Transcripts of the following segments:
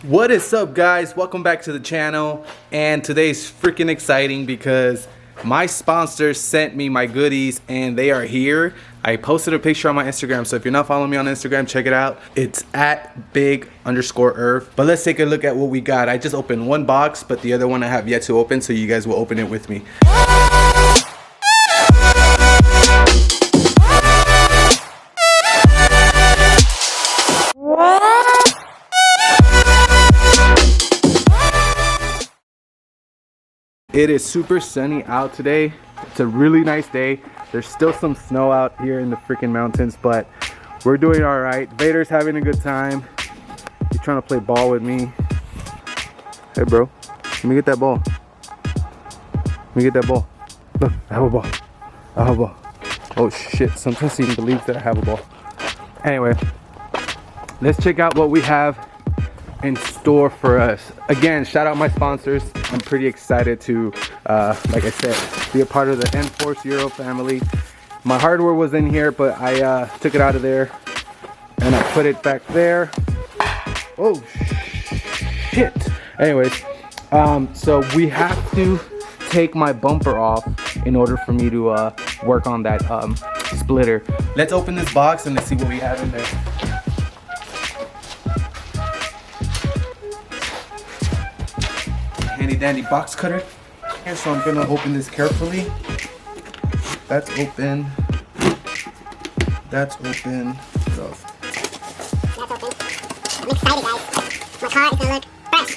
What is up, guys? Welcome back to the channel, and today's freaking exciting because my sponsors sent me my goodies and they are here. I posted a picture on my Instagram, so if you're not following me on Instagram, check it out. It's at big_Irv. But let's take a look at what we got. I just opened one box, but the other one I have yet to open, so you guys will open it with me. It is super sunny out today. It's a really nice day. There's still some snow out here in the freaking mountains, but we're doing all right. Vader's having a good time. He's trying to play ball with me. Hey, bro, let me get that ball. Let me get that ball. Look, I have a ball. I have a ball. Oh shit, sometimes he even believes that I have a ball. Anyway, let's check out what we have in store for us. Again, shout out my sponsors. I'm pretty excited to, like I said, be a part of the N-Force Euro family. My hardware was in here, but I took it out of there and I put it back there. Oh shit. Anyways, so we have to take my bumper off in order for me to work on that splitter. Let's open this box and let's see what we have in there. Handy dandy box cutter here, so I'm gonna open this carefully. That's open. That's open. So. That's open. I'm excited, guys. My car is gonna look fresh.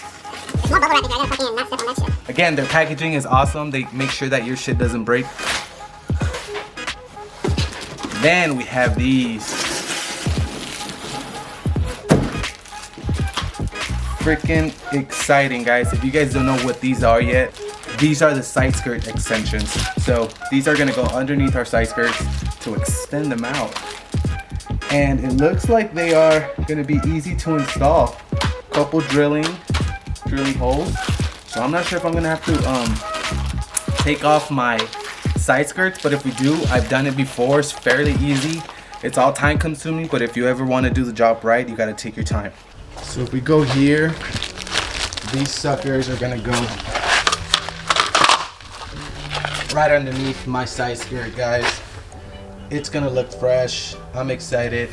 There's more bubble wrap in there. I gotta fucking not step on that shit. Again, their packaging is awesome. They make sure that your shit doesn't break. Then we have these. Freaking exciting, guys. If you guys don't know what these are yet, these are the side skirt extensions. So these are gonna go underneath our side skirts to extend them out. And it looks like they are gonna be easy to install. Couple drilling holes. So I'm not sure if I'm gonna have to take off my side skirts, but if we do, I've done it before. It's fairly easy. It's all time consuming, but if you ever want to do the job right, you gotta take your time. So if we go here, these suckers are gonna go right underneath my side skirt, guys. It's gonna look fresh. I'm excited.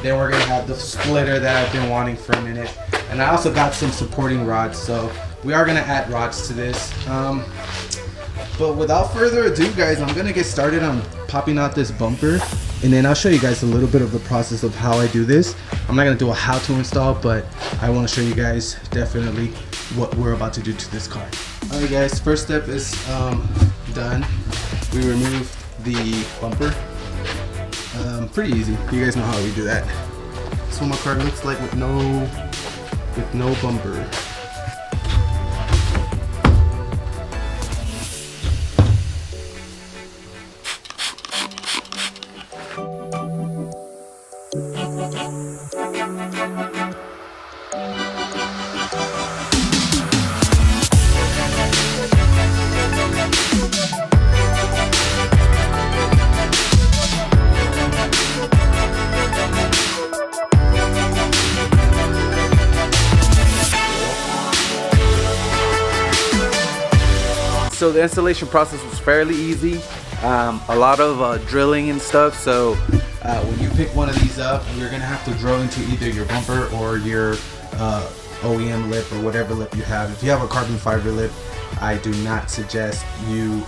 Then we're gonna have the splitter that I've been wanting for a minute. And I also got some supporting rods, so we are gonna add rods to this. But without further ado, guys, I'm gonna get started on popping out this bumper, and then I'll show you guys a little bit of the process of how I do this. I'm not gonna do a how to install, but I wanna show you guys definitely what we're about to do to this car. All right, guys, first step is done. We remove the bumper. Pretty easy. You guys know how we do that. This is what my car looks like with no bumper. So the installation process was fairly easy. A lot of drilling and stuff. So when you pick one of these up, you're gonna have to drill into either your bumper or your OEM lip or whatever lip you have. If you have a carbon fiber lip, I do not suggest you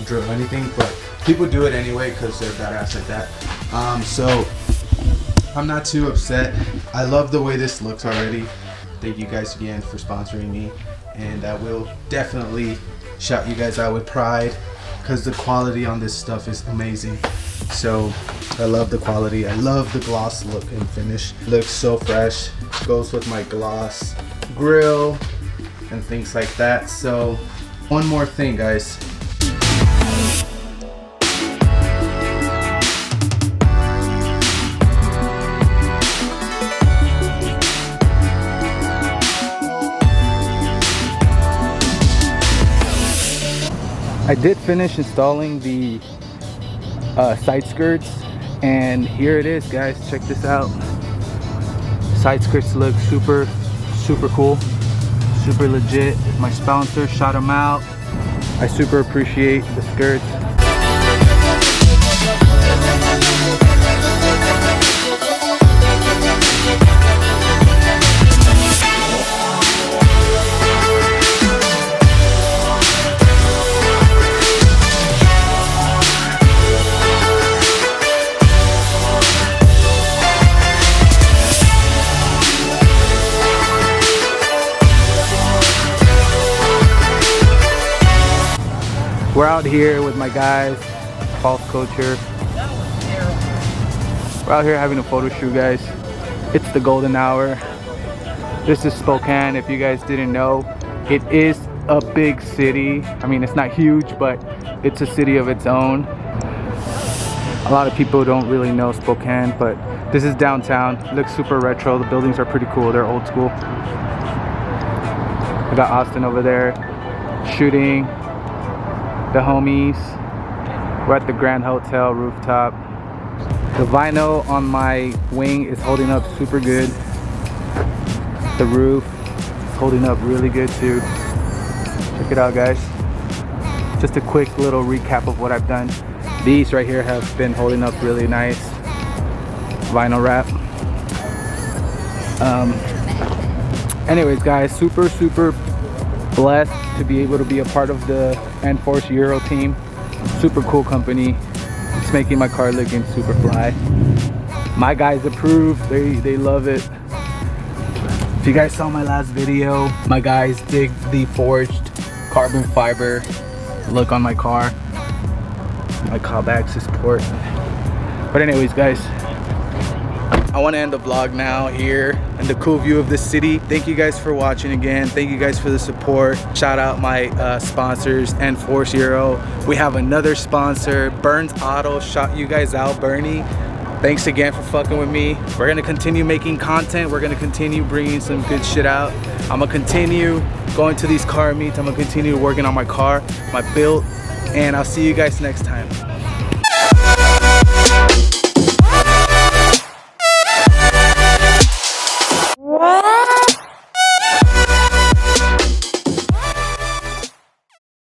drill anything, but people do it anyway because they're badass like that. So I'm not too upset. I love the way this looks already. Thank you guys again for sponsoring me, and I will definitely shout you guys out with pride because the quality on this stuff is amazing. So I love the quality. I love the gloss look and finish. Looks so fresh. Goes with my gloss grill and things like that. So one more thing, guys. I did finish installing the side skirts, and here it is, guys. Check this out. Side skirts look super super cool, super legit. My sponsor, shout them out. I super appreciate the skirts. We're out here with my guys, Paul's coach here. We're out here having a photo shoot, guys. It's the golden hour. This is Spokane, if you guys didn't know. It is a big city. I mean, it's not huge, but it's a city of its own. A lot of people don't really know Spokane, but this is downtown. It looks super retro. The buildings are pretty cool. They're old school. I got Austin over there shooting the homies. We're at the Grand Hotel rooftop. The vinyl on my wing is holding up super good. The roof is holding up really good too. Check it out, guys. Just a quick little recap of what I've done. These right here have been holding up really nice. Vinyl wrap. Anyways, guys, super blessed to be able to be a part of the Enforce Euro team. Super cool company. It's making my car looking super fly. My guys approve. They love it. If you guys saw my last video, my guys dig the forged carbon fiber look on my car. My callback to support. But anyways, guys, I want to end the vlog now here in the cool view of the city. Thank you guys for watching again. Thank you guys for the support. Shout out my sponsors, Enforce Euro. We have another sponsor, Burns Auto. Shout you guys out, Bernie. Thanks again for fucking with me. We're gonna continue making content. We're gonna continue bringing some good shit out. I'm gonna continue going to these car meets. I'm gonna continue working on my car, my build, and I'll see you guys next time.